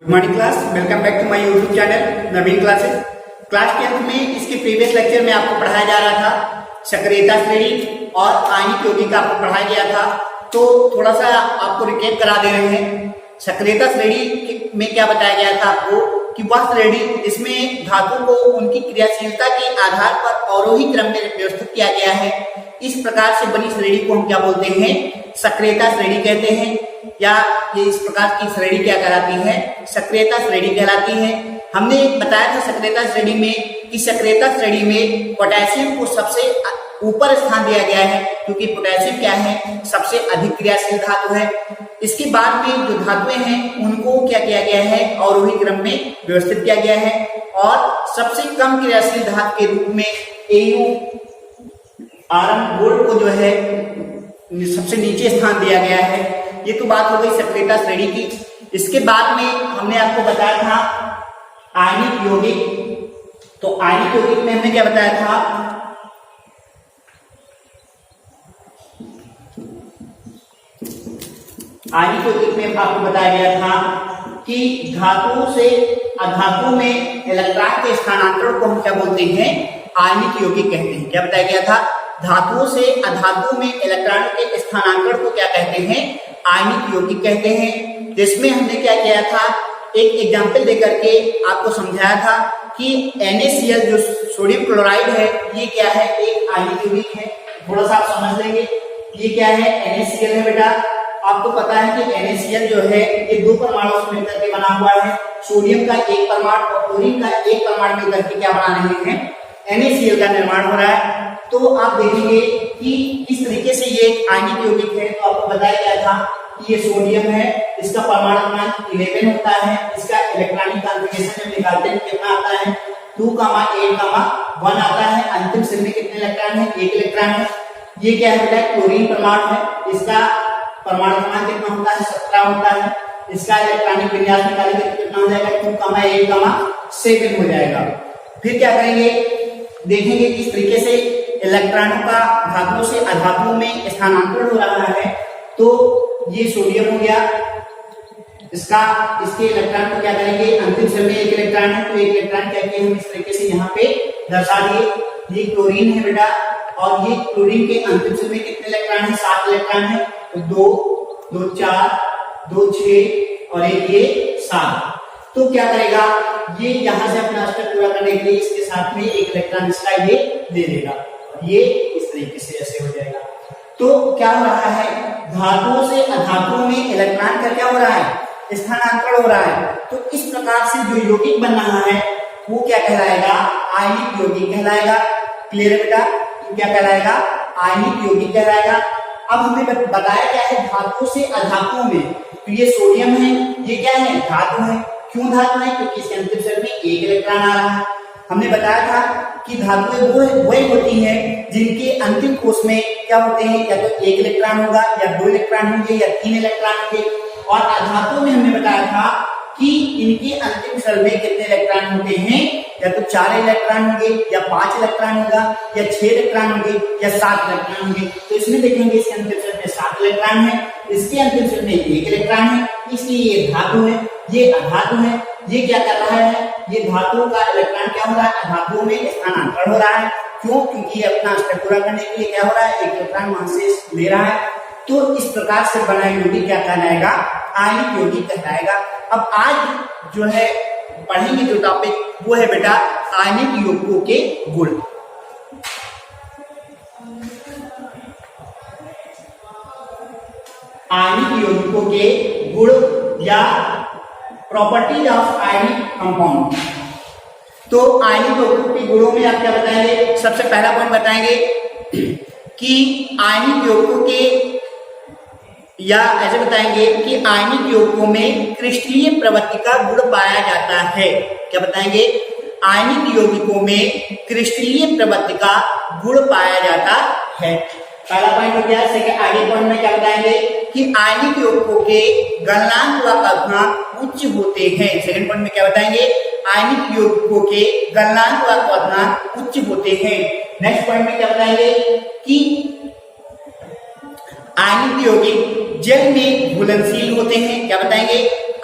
Good morning class, welcome back to my YouTube channel Naveen classes. Class 10th में इसके previous lecture में आपको पढ़ाया जा रहा था सक्रियता श्रेणी और आयनिक यौगिक का आपको पढ़ाया गया था। तो थोड़ा सा आपको रिकेप करा दे रहे हैं। सक्रियता श्रेणी में क्या बताया गया था आपको कि वह श्रेणी जिसमें धातु को उनकी क्रियाशीलता के आधार पर अवरोही क्रम में व्यवस्थित किया गया है, इस प्रकार से बनी श्रेणी को हम क्या बोलते हैं? सक्रियता श्रेणी कहते हैं। या ये इस प्रकार की श्रेणी क्या कहलाती है? सक्रियता श्रेणी कहलाती है। हमने बताया था सक्रियता श्रेणी में कि सक्रियता श्रेणी में पोटेशियम को सबसे ऊपर स्थान दिया गया है, क्योंकि पोटेशियम क्या है? सबसे अधिक क्रियाशील धातु है। इसके बाद में जो धातुएं हैं उनको क्या किया गया है? अवरोही क्रम में व्यवस्थित किया गया है। और सबसे कम क्रियाशील धातु के रूप में Au आयरन गोल्ड को जो है सबसे नीचे स्थान दिया गया है। ये तो बात हो गई सक्रियता श्रेणी की। इसके बाद में हमने आपको बताया था आयनिक यौगिक। तो आयनिक यौगिक में हमने क्या बताया था? आयनिक यौगिक में आपको बताया गया था कि धातु से अधातु में इलेक्ट्रॉन के स्थानांतरण को हम क्या बोलते हैं? आयनिक यौगिक कहते हैं। क्या बताया गया था? धातुओं से अधातु में इलेक्ट्रॉन के स्थानांतरण को क्या कहते हैं? आयनिक यौगिक कहते हैं। जिसमें हमने क्या किया था? एक एग्जाम्पल देकर के आपको समझाया था कि NaCl जो सोडियम क्लोराइड है, ये क्या है? एक आयनिक यौगिक है। थोड़ा सा आप समझ लेंगे, ये क्या है? NaCl है बेटा। आपको पता है कि NaCl जो है ये दो परमाणुओं से मिलकर के बना हुआ है। सोडियम का एक परमाणु और क्लोरीन का एक परमाणु मिलकर के क्या बना रहे हैं? NaCl का निर्माण हो रहा है। तो आप देखेंगे कि इस तरीके से ये एक आयनिक यौगिक है। तो आपको बताया गया था कि ये सोडियम है, इसका परमाणु क्रमांक 11 होता है। इसका इलेक्ट्रॉनिक कॉन्फ़िगरेशन में निकालते हैं कितना आता है? 2,8,1 आता है। अंतिम सेल में कितने इलेक्ट्रॉन है? एक इलेक्ट्रॉन है। ये क्या है बेटा? क्लोरीन परमाणु है। इसका परमाणु क्रमांक कितना होता है? 17 होता है। इसका इलेक्ट्रॉनिक विन्यास निकालेंगे तो कितना हो जाएगा? 2,8,7 हो जाएगा। फिर क्या करेंगे? देखेंगे किस तरीके से इलेक्ट्रॉनों का धातुओं से अधातुओं में स्थानांतरण हो रहा है। तो ये सोडियम हो गया, इसके इलेक्ट्रॉन को क्या करेंगे? अंतिम सेल में एक इलेक्ट्रॉन है, तो एक इलेक्ट्रॉन क्या किए हम इस तरीके से यहाँ पे दर्शा दिए। ये क्लोरीन है बेटा, और ये क्लोरीन के अंतिम सेल में कितने इलेक्ट्रॉन है? 7 इलेक्ट्रॉन है। तो 2, 2, 4, 2, 6 और एक ये 7। तो क्या करेगा? ये यहां से अपना स्टेप पूरा करने के लिए इसके साथ में एक इलेक्ट्रॉन इसका ये दे देगा। ये इस तरीके से ऐसे हो जाएगा। तो क्या हो रहा है? धातुओं से अधातुओं में इलेक्ट्रॉन का क्या हो रहा है? स्थानांतरण हो रहा है। तो इस प्रकार से जो यौगिक बन रहा है वो क्या कहलाएगा? आयनिक यौगिक कहलाएगा। क्लियर है बेटा? तो क्या कहलाएगा? आयनिक यौगिक कहलाएगा। अब हमें बताया क्या है? धातुओं से अधातुओं में, तो ये सोडियम है, ये क्या है? धातु है। क्यों धातु है? क्योंकि इसके अंतिम सेल में एक इलेक्ट्रॉन आ रहा है। हमने बताया था कि धातुएं वही होती हैं जिनके अंतिम कोष में क्या होते हैं? या तो एक इलेक्ट्रॉन होगा, या 2 इलेक्ट्रॉन होंगे, या 3 इलेक्ट्रॉन होंगे। और अधातु में हमने बताया था कि इनके अंतिम सेल में कितने इलेक्ट्रॉन होते हैं? या तो 4 इलेक्ट्रॉन होंगे, या 5 इलेक्ट्रॉन होगा, या 6 इलेक्ट्रॉन होंगे, या 7 इलेक्ट्रॉन होंगे। तो इसमें देखेंगे इसके अंतिम सेल में 7 इलेक्ट्रॉन है, इसके अंतिम सेल में 1 इलेक्ट्रॉन है, इसलिए ये धातु है, ये अधातु है। ये क्या कर रहा है? ये धातु का इलेक्ट्रॉन क्या हो रहा है? अधातु में स्थानांतरण हो रहा है। क्यों? क्योंकि ये अपना स्टेप पूरा करने के लिए क्या हो रहा है? एक इलेक्ट्रॉन वहां से ले रहा है। तो इस प्रकार से बना यौगिक क्या कहलाएगा? आयनिक यौगिक कहलाएगा। अब आज जो है पढ़ेंगे जो टॉपिक वो है बेटा आयनिक यौगिकों के गुण। आयनिक यौगिकों के गुण या प्रॉपर्टीज ऑफ आयनिक कंपाउंड। तो आयनिक यौगिकों के गुणों में आप क्या बताएंगे? सबसे पहला पॉइंट बताएंगे कि आयनिक यौगिकों के, या ऐसे बताएंगे कि आयनिक यौगिकों में क्रिस्टलीय प्रवृत्ति का गुण पाया जाता है। क्या बताएंगे? आयनिक यौगिकों में क्रिस्टलीय प्रवृत्ति का गुण पाया जाता है। पहला पॉइंट हो गया। सेकंड आगे पॉइंट में क्या बताएंगे कि आयनिक यौगिकों के गलनांक व क्वथनांक उच्च होते हैं। सेकंड पॉइंट में क्या बताएंगे? आयनिक यौगिकों के गलनांक व क्वथनांक उच्च होते हैं। नेक्स्ट पॉइंट में क्या बताएंगे कि आयनिक यौगिक जल में घुलनशील होते हैं। क्या बताएंगे?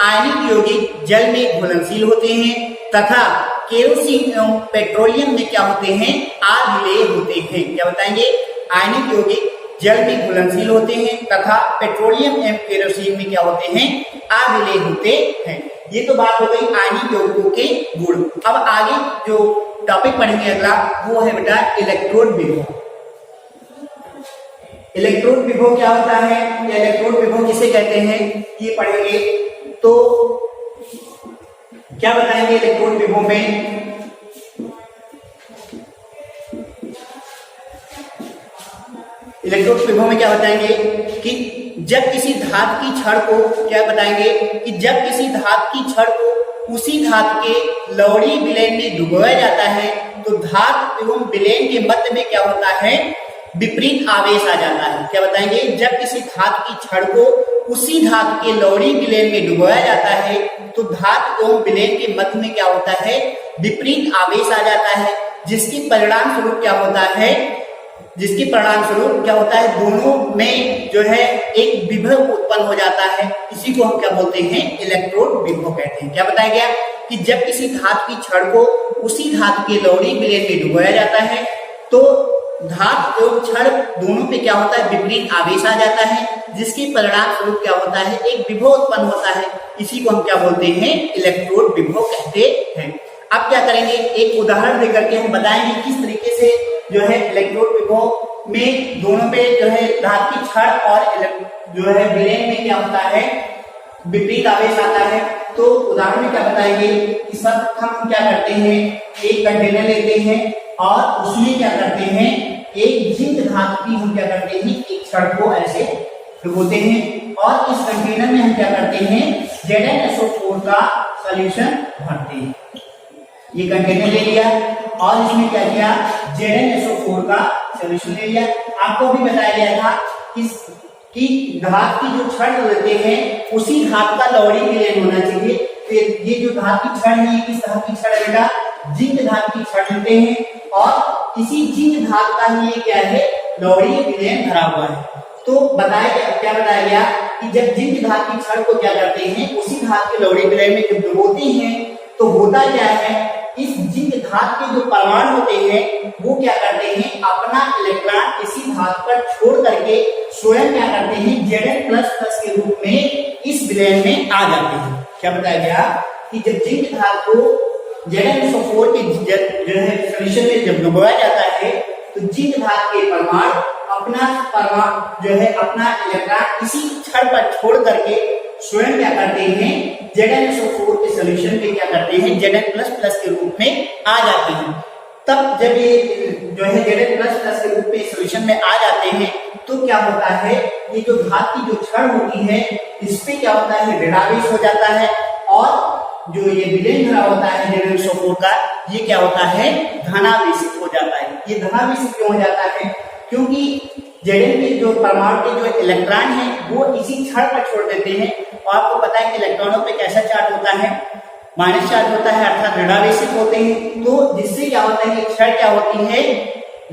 आयनिक यौगिक जल में घुलनशील होते हैं तथा केरोसिन एवं पेट्रोलियम में क्या होते हैं, अविलेय होते हैं। क्या बताएंगे, आयनिक यौगिक जल में घुलनशील होते हैं तथा पेट्रोलियम एवं केरोसिन में क्या होते हैं, अविलेय होते हैं। ये तो बात हो गई आयनिक यौगिकों के गुण। अब आगे जो टॉपिक पढ़ेंगे अगला वो है बेटा इलेक्ट्रोड विभव। इलेक्ट्रोड विभव क्या होता है या इलेक्ट्रोड विभव किसे कहते हैं ये पढ़ेंगे। तो क्या बताएंगे इलेक्ट्रोड विभव में, इलेक्ट्रोड विभव में क्या बताएंगे कि जब किसी धातु की छड़ को, क्या बताएंगे कि जब किसी धातु की छड़ को उसी धातु के लवणीय विलयन में डुबोया जाता है तो धातु एवं विलयन के मध्य में क्या होता है, विपरीत आवेश आ जाता है। क्या बताएंगे, जब किसी धातु की छड़ को उसी धातु के लवणीय विलयन में डुबोया जाता है तो धातु एवं विलयन के मध्य में क्या होता है, विपरीत आवेश आ जाता है, जिसके परिणाम स्वरूप क्या होता है, जिसके परिणाम स्वरूप क्या होता है, दोनों में जो है एक विभव उत्पन्न हो जाता है। इसी को हम क्या बोलते हैं, इलेक्ट्रोड विभव कहते हैं। क्या बताया गया कि जब किसी धातु की छड़ को उसी धातु के लवणीय विलयन में डुबोया जाता है तो धातु एवं छड़ दोनों पे क्या होता है, विपरीत आवेश आ जाता है, जिसके परिणाम स्वरूप क्या होता है, एक विभव उत्पन्न होता है। इसी को हम क्या बोलते हैं, इलेक्ट्रोड विभव कहते हैं। अब क्या करेंगे, एक उदाहरण देकर के हम बताएंगे किस तरीके से जो है इलेक्ट्रोड विभव में दोनों पे जो है धातु की छड़ और जो है विलयन में क्या होता है, विपरीत आवेश आता है। तो उदाहरण में क्या बताएंगे कि सर्वप्रथम हम क्या करते हैं, एक कंटेनर लेते हैं और उसमें क्या करते हैं, एक जिंक धातु की हम क्या करते हैं, एक छड़ को ऐसे डुबोते हैं और इस कंटेनर में हम क्या करते हैं, ZnSO4 का सॉल्यूशन भरते हैं। ये कंटेनर ले लिया और इसमें क्या किया, ZnSO4 का सॉल्यूशन ले लिया। आपको भी बताया गया था कि धातु की जो छड़ लेते हैं उसी धातु का लवणीय विलयन होना चाहिए। फिर ये जो धातु की छड़ है, किस धातु की छड़ है बेटा, जिंक धातु की छड़ लेते हैं और इसी जिंक धातु का ही क्या है, लवणीय विलयन भरा हुआ है। तो क्या बताया गया कि जब जिंक धातु की छड़ को क्या करते हैं, उसी धातु के लवणीय विलयन में जब डुबोते हैं तो होता क्या है, इस जिंक धातु के जो परमाणु होते हैं वो क्या करते हैं, अपना इलेक्ट्रॉन इसी धातु पर छोड़ करके स्वयं क्या करते हैं, Zn++ के रूप में इस विलयन में आ जाते हैं। क्या बताया गया कि जब जिंक धातु को ZnSO4 के जो है सॉल्यूशन में जब डुबोया जाता है तो जिंक धातु के परमाणु अपना जो है अपना इलेक्ट्रॉन इसी छड़ पर छोड़ करके स्वयं क्या करते हैं, ZnSO4 के सॉल्यूशन में क्या करते हैं, Zn++ के रूप में आ जाते हैं। तब जब ये जो है Zn++ के रूप में सॉल्यूशन में आ जाते हैं तो क्या होता है, ये जो धातु की जो छड़ होती है इस पे क्या होता है, ऋणावेश हो जाता है और जो ये विलयन भरा होता है ZnSO4 का, ये क्या होता है, धनावेशित हो जाता है। ये धनावेशित क्यों हो जाता है, क्योंकि Zn के जो परमाणु के जो इलेक्ट्रॉन है वो इसी छड़ पर छोड़ देते हैं और आपको पता है कि इलेक्ट्रॉनों पे कैसा चार्ज होता है, माइनस चार्ज होता है, अर्थात ऋणावेशित होते हैं। तो जिससे क्या होता है, छड़ क्या होती है,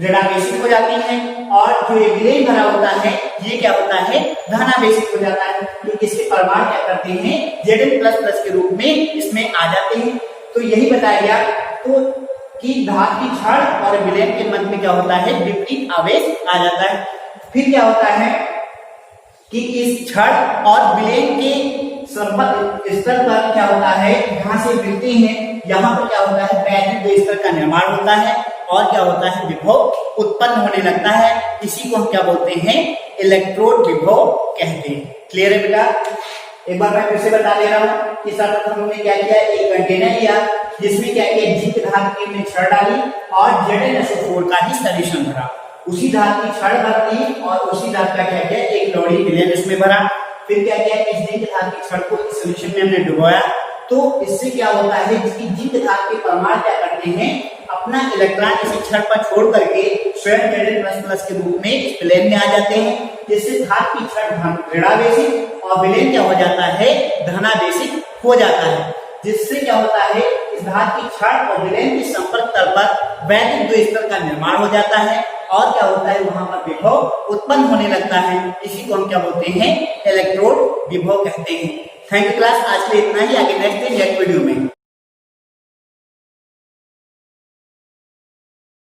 ऋणावेशित हो जाती है और जो ये विलयन भरा होता है ये क्या होता है, धनावेशित हो जाता है। तो इसके परमाणु क्या करते हैं, Zn++ के रूप में इसमें आ जाते हैं। तो यही बताया गया तो कि धातु की छड़ और विलयन के मध्य में क्या होता है, विपरीत आवेश आ जाता है। फिर क्या होता है कि इस छड़ और विलयन के संपर्क स्तर पर क्या होता है, जहां से मिलते हैं यहाँ पर क्या होता है, वैद्युत स्तर का निर्माण होता है और क्या होता है, विभव उत्पन्न होने लगता है। इसी को हम क्या बोलते हैं, इलेक्ट्रोड विभव कहते हैं। क्लियर है बेटा, एक बार मैं फिर से बता दे रहा हूँ कि सर्वप्रथम हमने क्या किया, एक कंटेनर लिया जिसमें क्या किया, जिंक धातु की छड़ डाली और ZnSO4 का ही सॉल्यूशन भरा, उसी धातु की छड़ भर दी और उसी धातु का क्या किया, एक लवणीय विलयन इसमें भरा। फिर क्या किया, इस जिंक धातु की छड़ को इस सॉल्यूशन में हमने डुबोया। तो इससे क्या होता है, जिसकी जिंक धातु के परमाणु क्या करते हैं, अपना इलेक्ट्रॉन इसी छड़ पर छोड़ करके स्वयं Zn++ के रूप में इस विलयन में आ जाते हैं। जिससे धातु की छड़ ऋणावेशित और विलयन क्या हो जाता है, धनावेशित हो जाता है। जिससे क्या होता है, इस धातु की छड़ और विलयन के संपर्क तल पर वैद्युत स्तर का निर्माण हो जाता है और क्या होता है, वहां पर विभव उत्पन्न होने लगता है। इसी को हम क्या बोलते हैं, इलेक्ट्रोड विभव कहते हैं। थैंक यू क्लास, आज के लिए इतना ही, आगे नेक्स्ट डे नेक्स्ट वीडियो